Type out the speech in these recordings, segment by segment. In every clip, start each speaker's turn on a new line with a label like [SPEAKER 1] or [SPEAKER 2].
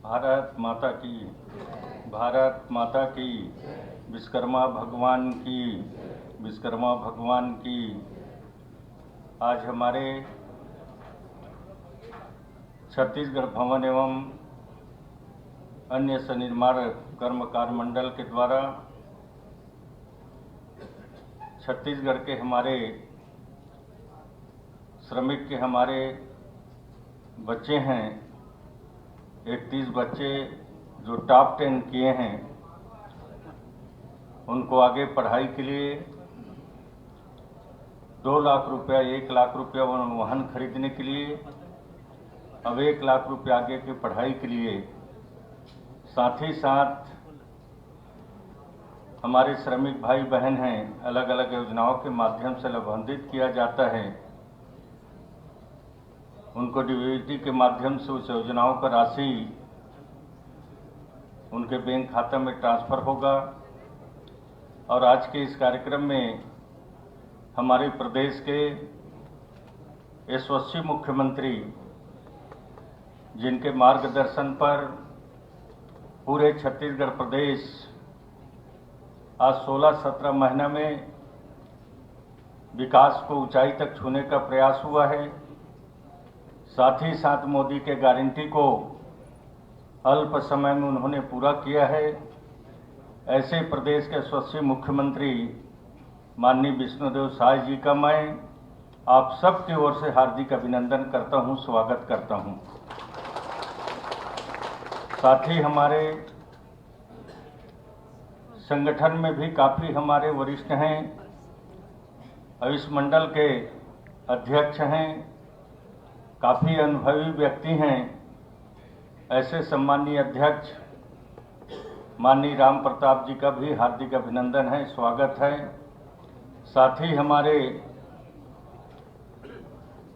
[SPEAKER 1] भारत माता की, भारत माता की, विश्वकर्मा भगवान की, विश्वकर्मा भगवान की। आज हमारे छत्तीसगढ़ भवन एवं अन्य सनिर्माण कर्मकार मंडल के द्वारा छत्तीसगढ़ के हमारे श्रमिक के हमारे बच्चे हैं, 31 बच्चे जो टॉप 10 किए हैं, उनको आगे पढ़ाई के लिए 2 लाख रुपया, 1 लाख रुपया वाहन खरीदने के लिए, अब 1 लाख रुपया आगे की पढ़ाई के लिए, साथ ही साथ हमारे श्रमिक भाई बहन हैं, अलग अलग योजनाओं के माध्यम से लाभान्वित किया जाता है। उनको डीबीटी के माध्यम से उस योजनाओं का राशि उनके बैंक खाता में ट्रांसफ़र होगा। और आज के इस कार्यक्रम में हमारे प्रदेश के यशस्वी मुख्यमंत्री, जिनके मार्गदर्शन पर पूरे छत्तीसगढ़ प्रदेश आज 16-17 महीना में विकास को ऊंचाई तक छूने का प्रयास हुआ है। साथ ही साथ मोदी के गारंटी को अल्प समय में उन्होंने पूरा किया है। ऐसे प्रदेश के यशस्वी मुख्यमंत्री माननीय विष्णुदेव साय जी का मैं आप सबकी ओर से हार्दिक अभिनंदन करता हूं, स्वागत करता हूं। साथ ही हमारे संगठन में भी काफ़ी हमारे वरिष्ठ हैं, इस मंडल के अध्यक्ष हैं, काफ़ी अनुभवी व्यक्ति हैं। ऐसे सम्मानीय अध्यक्ष माननीय राम प्रताप जी का भी हार्दिक अभिनंदन है, स्वागत है। साथ ही हमारे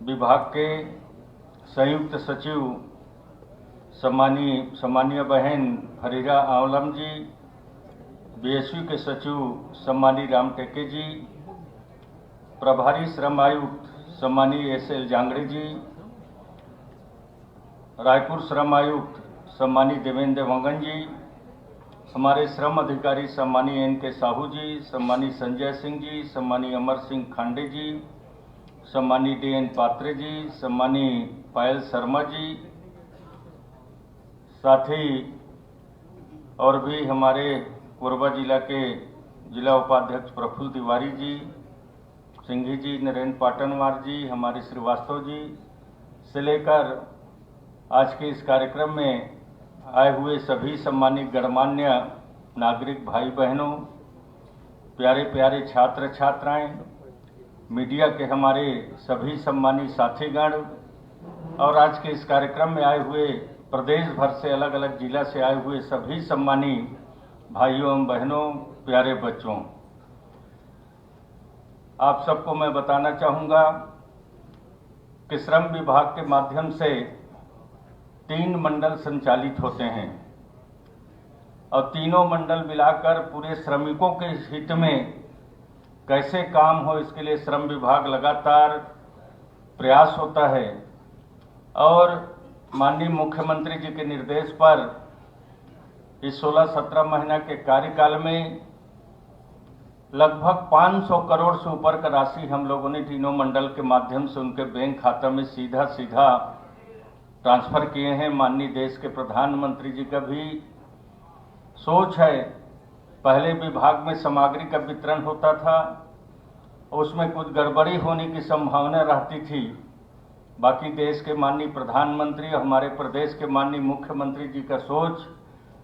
[SPEAKER 1] विभाग के संयुक्त सचिव सम्मानीय बहन फरीरा आलम जी, बीएसयू के सचिव सम्मानीय राम टेके जी, प्रभारी श्रम आयुक्त सम्मानीय एसएल जांगड़े जी, रायपुर श्रम आयुक्त सम्मानीय देवेंद्र वंगन जी, हमारे श्रम अधिकारी सम्मानीय एन के साहू जी, सम्मानीय संजय सिंह जी, सम्मानीय अमर सिंह खांडे जी, सम्मानीय DN पात्रे जी, सम्मानीय पायल शर्मा जी, साथ ही और भी हमारे कोरबा जिला के जिला उपाध्यक्ष प्रफुल्ल तिवारी जी, सिंघी जी, नरेंद्र पाटनवार जी, हमारे श्रीवास्तव जी से लेकर आज के इस कार्यक्रम में आए हुए सभी सम्मानित गणमान्य नागरिक भाई बहनों, प्यारे प्यारे छात्र छात्राएं, मीडिया के हमारे सभी सम्मानित साथीगण और आज के इस कार्यक्रम में आए हुए प्रदेश भर से अलग अलग जिला से आए हुए सभी सम्मानित भाइयों एवं बहनों, प्यारे बच्चों, आप सबको मैं बताना चाहूँगा कि श्रम विभाग के माध्यम से 3 मंडल संचालित होते हैं और तीनों मंडल मिलाकर पूरे श्रमिकों के हित में कैसे काम हो, इसके लिए श्रम विभाग लगातार प्रयास होता है। और माननीय मुख्यमंत्री जी के निर्देश पर इस 16-17 महीना के कार्यकाल में लगभग 500 करोड़ से ऊपर का राशि हम लोगों ने तीनों मंडल के माध्यम से उनके बैंक खाता में सीधा ट्रांसफ़र किए हैं। माननीय देश के प्रधानमंत्री जी का भी सोच है, पहले विभाग में सामग्री का वितरण होता था, उसमें कुछ गड़बड़ी होने की संभावना रहती थी। बाकी देश के माननीय प्रधानमंत्री और हमारे प्रदेश के माननीय मुख्यमंत्री जी का सोच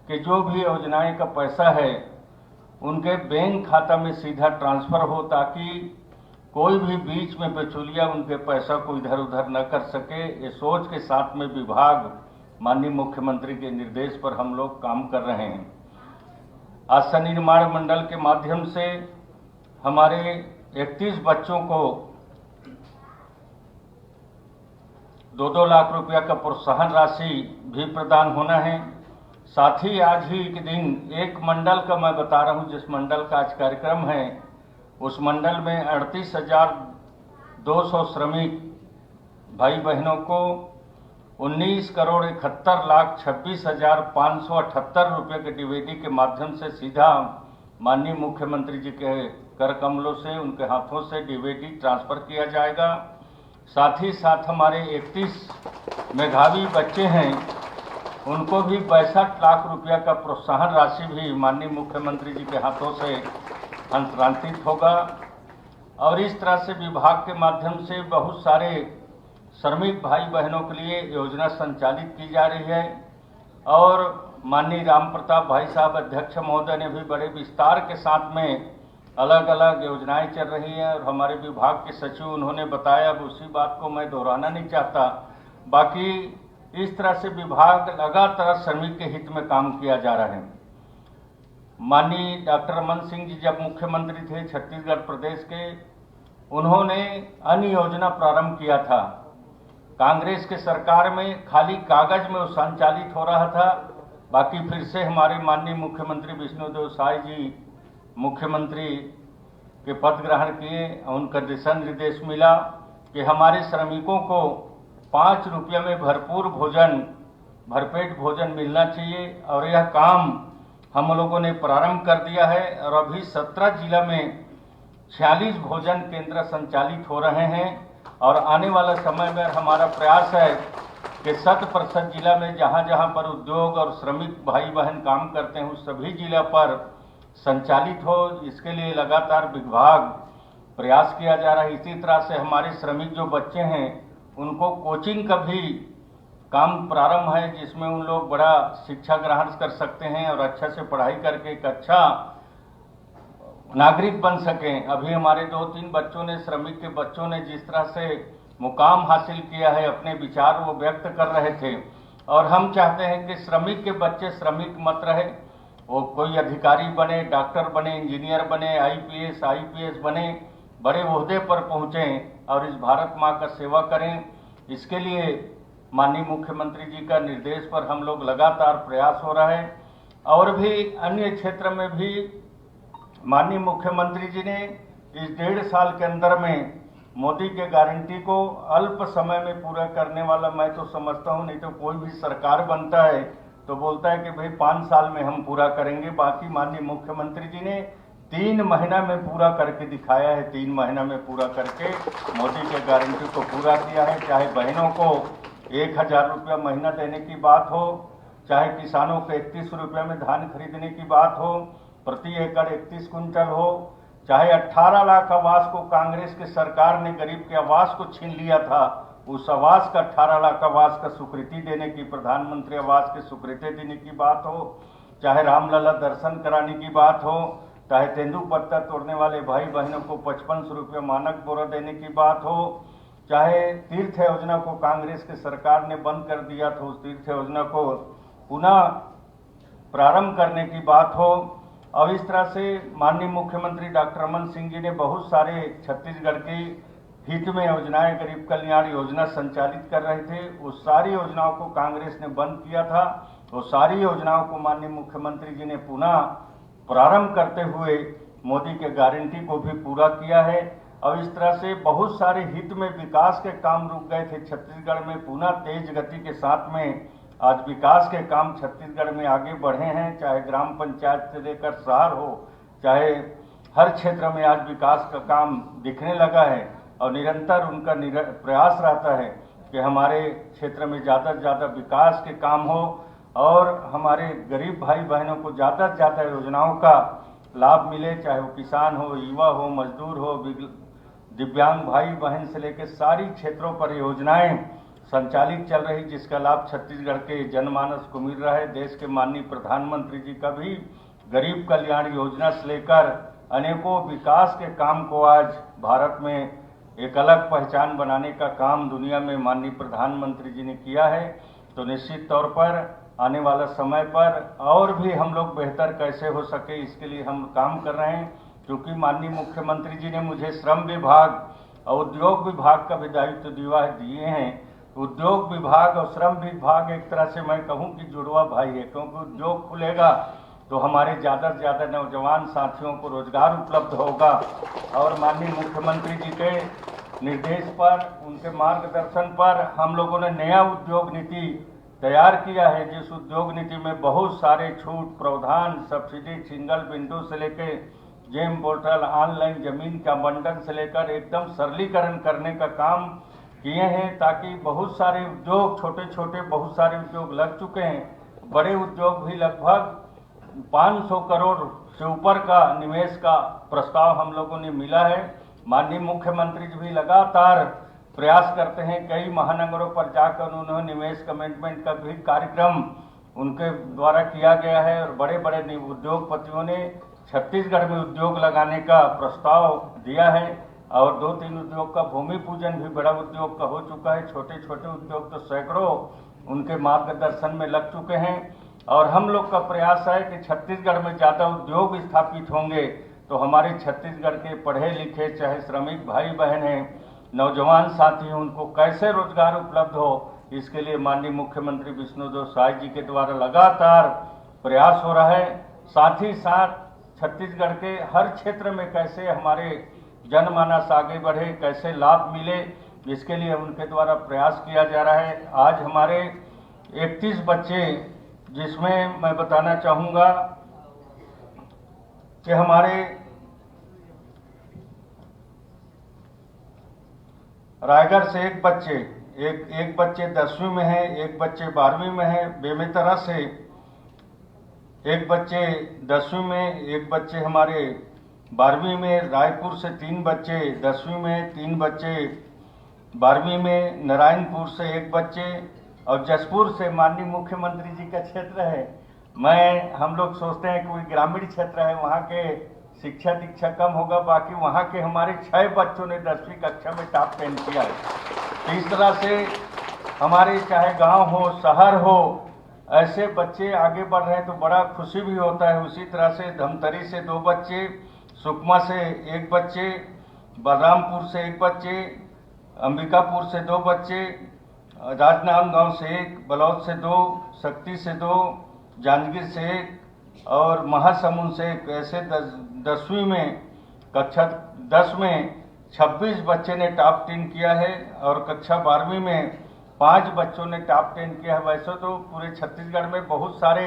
[SPEAKER 1] कि जो भी योजनाएं का पैसा है उनके बैंक खाता में सीधा ट्रांसफ़र हो, ताकि कोई भी बीच में बिचौलिया उनके पैसा को इधर उधर न कर सके। ये सोच के साथ में विभाग माननीय मुख्यमंत्री के निर्देश पर हम लोग काम कर रहे हैं। आज सनिर्माण मंडल के माध्यम से हमारे 31 बच्चों को 2-2 लाख रुपया का प्रोत्साहन राशि भी प्रदान होना है। साथ ही आज ही के दिन एक मंडल का मैं बता रहा हूं, जिस मंडल का आज कार्यक्रम है उस मंडल में 38,200 श्रमिक भाई बहनों को 19,71,26,578 रुपये के डीवीडी के माध्यम से सीधा माननीय मुख्यमंत्री जी के कर कमलों से उनके हाथों से डीवीडी ट्रांसफर किया जाएगा। साथ ही साथ हमारे 31 मेधावी बच्चे हैं, उनको भी 62 लाख रुपया का प्रोत्साहन राशि भी माननीय मुख्यमंत्री जी के हाथों से हस्तांतरित होगा। और इस तरह से विभाग के माध्यम से बहुत सारे श्रमिक भाई बहनों के लिए योजना संचालित की जा रही है। और माननीय राम प्रताप भाई साहब अध्यक्ष महोदय ने भी बड़े विस्तार के साथ में अलग अलग योजनाएं चल रही हैं और हमारे विभाग के सचिव उन्होंने बताया, अब उसी बात को मैं दोहराना नहीं चाहता। बाकी इस तरह से विभाग लगातार श्रमिक के हित में काम किया जा रहा है। माननीय डॉक्टर रमन सिंह जी जब मुख्यमंत्री थे छत्तीसगढ़ प्रदेश के, उन्होंने अन्य योजना प्रारंभ किया था। कांग्रेस के सरकार में खाली कागज में वो संचालित हो रहा था। बाकी फिर से हमारे माननीय मुख्यमंत्री विष्णुदेव साय जी मुख्यमंत्री के पद ग्रहण किए, उनका दिशा निर्देश मिला कि हमारे श्रमिकों को 5 रुपये में भरपेट भोजन मिलना चाहिए। और यह काम हम लोगों ने प्रारंभ कर दिया है और अभी 17 जिला में 46 भोजन केंद्र संचालित हो रहे हैं। और आने वाला समय में हमारा प्रयास है कि 100% जिला में जहां जहां पर उद्योग और श्रमिक भाई बहन काम करते हैं उस सभी जिला पर संचालित हो। इसके लिए लगातार विभाग प्रयास किया जा रहा है। इसी तरह से हमारे श्रमिक जो बच्चे हैं उनको कोचिंग का भी काम प्रारंभ है, जिसमें उन लोग बड़ा शिक्षा ग्रहण कर सकते हैं और अच्छा से पढ़ाई करके एक अच्छा नागरिक बन सकें। अभी हमारे 2-3 बच्चों ने, श्रमिक के बच्चों ने जिस तरह से मुकाम हासिल किया है, अपने विचार वो व्यक्त कर रहे थे। और हम चाहते हैं कि श्रमिक के बच्चे श्रमिक मत रहे, वो कोई अधिकारी बने, डॉक्टर बने, इंजीनियर बने, आईपीएस बने, बड़े ओहदे पर पहुंचें और इस भारत माँ का सेवा करें। इसके लिए माननीय मुख्यमंत्री जी का निर्देश पर हम लोग लगातार प्रयास हो रहा है। और भी अन्य क्षेत्र में भी माननीय मुख्यमंत्री जी ने इस 1.5 साल के अंदर में मोदी के गारंटी को अल्प समय में पूरा करने वाला मैं तो समझता हूं, नहीं तो कोई भी सरकार बनता है तो बोलता है कि भाई 5 साल में हम पूरा करेंगे। बाकी माननीय मुख्यमंत्री जी ने 3 महीना में पूरा करके दिखाया है। 3 महीना में पूरा करके मोदी के गारंटी को पूरा किया है। चाहे बहनों को 1000 रुपया महीना देने की बात हो, चाहे किसानों को 31 रुपये में धान खरीदने की बात हो, प्रति एकड़ 31 कुंटल हो, चाहे 18 लाख आवास को कांग्रेस की सरकार ने गरीब के आवास को छीन लिया था, उस आवास का 18 लाख आवास का स्वीकृति देने की, प्रधानमंत्री आवास की स्वीकृति देने की बात हो, चाहे रामलला दर्शन कराने की बात हो, चाहे तेंदुपत्ता तोड़ने वाले भाई बहनों को 55 रुपये मानक बोरा देने की बात हो, चाहे तीर्थ योजना को कांग्रेस की सरकार ने बंद कर दिया था, उस तीर्थ योजना को पुनः प्रारंभ करने की बात हो। और इस तरह से माननीय मुख्यमंत्री डॉक्टर रमन सिंह जी ने बहुत सारे छत्तीसगढ़ के हित में योजनाएं, गरीब कल्याण योजना संचालित कर रहे थे। उस सारी योजनाओं को कांग्रेस ने बंद किया था। वो सारी योजनाओं को माननीय मुख्यमंत्री जी ने पुनः प्रारंभ करते हुए मोदी के गारंटी को भी पूरा किया है। और इस तरह से बहुत सारे हित में विकास के काम रुक गए थे छत्तीसगढ़ में, पुनः तेज गति के साथ में आज विकास के काम छत्तीसगढ़ में आगे बढ़े हैं। चाहे ग्राम पंचायत से लेकर शहर हो, चाहे हर क्षेत्र में आज विकास का काम दिखने लगा है। और निरंतर उनका प्रयास रहता है कि हमारे क्षेत्र में ज़्यादा से ज़्यादा विकास के काम हो और हमारे गरीब भाई बहनों को ज़्यादा से ज़्यादा योजनाओं का लाभ मिले, चाहे वो किसान हो, युवा हो, मजदूर हो, दिव्यांग भाई बहन से लेकर सारी क्षेत्रों पर योजनाएं संचालित चल रही, जिसका लाभ छत्तीसगढ़ के जनमानस को मिल रहा है। देश के माननीय प्रधानमंत्री जी का भी गरीब कल्याण योजना से लेकर अनेकों विकास के काम को आज भारत में एक अलग पहचान बनाने का काम दुनिया में माननीय प्रधानमंत्री जी ने किया है। तो निश्चित तौर पर आने वाला समय पर और भी हम लोग बेहतर कैसे हो सके, इसके लिए हम काम कर रहे हैं। क्योंकि माननीय मुख्यमंत्री जी ने मुझे श्रम विभाग और उद्योग विभाग का भी दायित्व दिए हैं। उद्योग विभाग और श्रम विभाग एक तरह से मैं कहूं कि जुड़वा भाई है, क्योंकि उद्योग खुलेगा तो हमारे ज़्यादा से ज़्यादा नौजवान साथियों को रोजगार उपलब्ध होगा। और माननीय मुख्यमंत्री जी के निर्देश पर, उनके मार्गदर्शन पर हम लोगों ने नया उद्योग नीति तैयार किया है, जिस उद्योग नीति में बहुत सारे छूट, प्रावधान, सब्सिडी, सिंगल विंडो से लेकर जेम पोर्टल, ऑनलाइन जमीन का बंटन से लेकर एकदम सरलीकरण करने का काम किए हैं, ताकि बहुत सारे उद्योग, छोटे छोटे बहुत सारे उद्योग लग चुके हैं। बड़े उद्योग भी लगभग 500 करोड़ से ऊपर का निवेश का प्रस्ताव हम लोगों ने मिला है। माननीय मुख्यमंत्री जी भी लगातार प्रयास करते हैं, कई महानगरों पर जाकर उन्होंने निवेश कमिटमेंट का भी कार्यक्रम उनके द्वारा किया गया है और बड़े बड़े उद्योगपतियों ने छत्तीसगढ़ में उद्योग लगाने का प्रस्ताव दिया है और 2-3 उद्योग का भूमि पूजन भी बड़ा उद्योग का हो चुका है। छोटे छोटे उद्योग तो सैकड़ों उनके मार्गदर्शन में लग चुके हैं और हम लोग का प्रयास है कि छत्तीसगढ़ में ज़्यादा उद्योग स्थापित होंगे तो हमारे छत्तीसगढ़ के पढ़े लिखे चाहे श्रमिक भाई बहन हैं, नौजवान साथी हैं, उनको कैसे रोजगार उपलब्ध हो, इसके लिए माननीय मुख्यमंत्री विष्णुदेव साय जी के द्वारा लगातार प्रयास हो रहा है। साथ ही साथ छत्तीसगढ़ के हर क्षेत्र में कैसे हमारे जनमानस आगे बढ़े, कैसे लाभ मिले, इसके लिए उनके द्वारा प्रयास किया जा रहा है। आज हमारे 31 बच्चे, जिसमें मैं बताना चाहूँगा कि हमारे रायगढ़ से एक बच्चे 10वीं में है, एक बच्चे 12वीं में है, बेमेतरा से एक बच्चे 10वीं में, एक बच्चे हमारे 12वीं में, रायपुर से 3 बच्चे 10वीं में, 3 बच्चे 12वीं में, नारायणपुर से एक बच्चे और जसपुर से माननीय मुख्यमंत्री जी का क्षेत्र है। हम लोग सोचते हैं कि कोई ग्रामीण क्षेत्र है, वहाँ के शिक्षा दीक्षा कम होगा, बाकी वहाँ के हमारे 6 बच्चों ने 10वीं कक्षा में टॉप 10 किया है। तो इस तरह से हमारे चाहे गांव हो, शहर हो, ऐसे बच्चे आगे बढ़ रहे हैं तो बड़ा खुशी भी होता है। उसी तरह से धमतरी से 2 बच्चे, सुकमा से 1 बच्चे, बलरामपुर से 1 बच्चे, अंबिकापुर से 2 बच्चे, राजनांदगांव से 1, बलौद से 2, शक्ति से 2, जांजगीर से 1 और महासमुंद से 1। ऐसे 10वीं में, कक्षा 10 में 26 बच्चे ने टॉप 10 किया है और कक्षा 12वीं में 5 बच्चों ने टॉप 10 किया है। वैसे तो पूरे छत्तीसगढ़ में बहुत सारे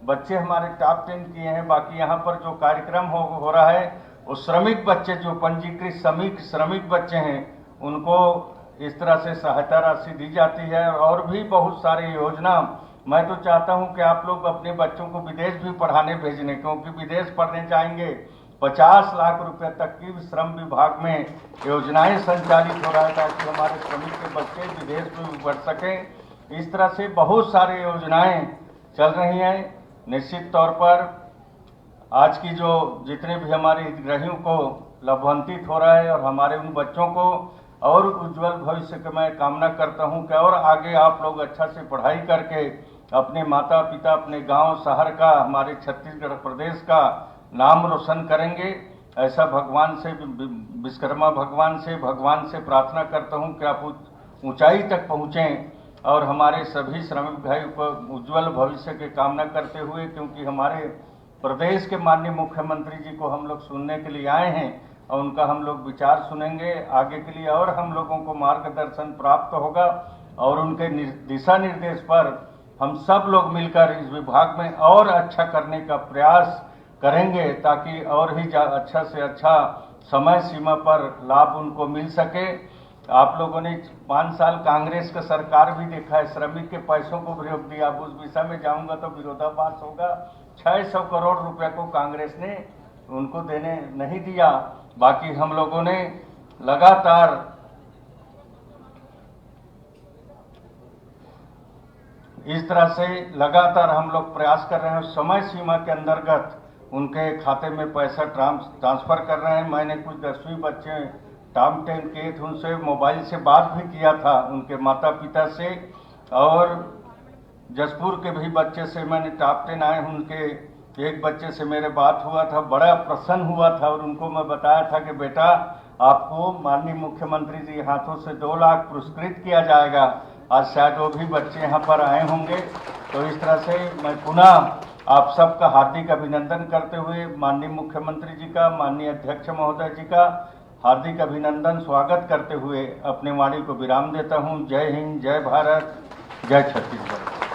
[SPEAKER 1] बच्चे हमारे टॉप 10 किए हैं। बाकी यहाँ पर जो कार्यक्रम हो रहा है वो श्रमिक बच्चे, जो पंजीकृत श्रमिक बच्चे हैं, उनको इस तरह से सहायता राशि दी जाती है और भी बहुत सारी योजना। मैं तो चाहता हूं कि आप लोग अपने बच्चों को विदेश भी पढ़ाने भेजने, क्योंकि विदेश पढ़ने जाएंगे 50 लाख रुपए तक की श्रम विभाग में योजनाएं संचालित हो रहा है, ताकि हमारे श्रमिक के बच्चे विदेश में भी बढ़ सकें। इस तरह से बहुत सारे योजनाएं चल रही हैं। निश्चित तौर पर आज की जो जितने भी हमारे हितग्राहियों को लाभान्वित हो रहा है और हमारे उन बच्चों को और उज्जवल भविष्य की मैं कामना करता हूं कि और आगे आप लोग अच्छा से पढ़ाई करके अपने माता पिता, अपने गांव शहर का, हमारे छत्तीसगढ़ प्रदेश का नाम रोशन करेंगे। ऐसा भगवान से, विश्वकर्मा भगवान से प्रार्थना करता हूं कि आप ऊंचाई तक पहुंचें और हमारे सभी श्रमिक भाइयों को उज्जवल भविष्य की कामना करते हुए, क्योंकि हमारे प्रदेश के माननीय मुख्यमंत्री जी को हम लोग सुनने के लिए आए हैं और उनका हम लोग विचार सुनेंगे आगे के लिए, और हम लोगों को मार्गदर्शन प्राप्त होगा और उनके दिशा निर्देश पर हम सब लोग मिलकर इस विभाग में और अच्छा करने का प्रयास करेंगे, ताकि और ही अच्छा से अच्छा समय सीमा पर लाभ उनको मिल सके। आप लोगों ने 5 साल कांग्रेस का सरकार भी देखा है, श्रमिक के पैसों को विरोध दिया। अब उस विषय में जाऊंगा तो विरोधाभास होगा। 600 करोड़ रुपए को कांग्रेस ने उनको देने नहीं दिया। बाकी हम लोगों ने लगातार इस तरह से हम लोग प्रयास कर रहे हैं, समय सीमा के अंतर्गत उनके खाते में पैसा ट्रांसफर कर रहे हैं। मैंने कुछ 10वीं बच्चे टॉप 10 किए थे, उनसे मोबाइल से बात भी किया था, उनके माता पिता से, और जसपुर के भी बच्चे से मैंने टॉप 10 आए, उनके एक बच्चे से मेरे बात हुआ था, बड़ा प्रसन्न हुआ था और उनको मैं बताया था कि बेटा आपको माननीय मुख्यमंत्री जी हाथों से 2 लाख पुरस्कृत किया जाएगा। आज शायद वो भी बच्चे यहाँ पर आए होंगे। तो इस तरह से मैं पुनः आप सबका हार्दिक अभिनंदन करते हुए माननीय मुख्यमंत्री जी का, माननीय अध्यक्ष महोदय जी का हार्दिक अभिनंदन स्वागत करते हुए अपने वाणी को विराम देता हूं। जय हिंद, जय भारत, जय छत्तीसगढ़।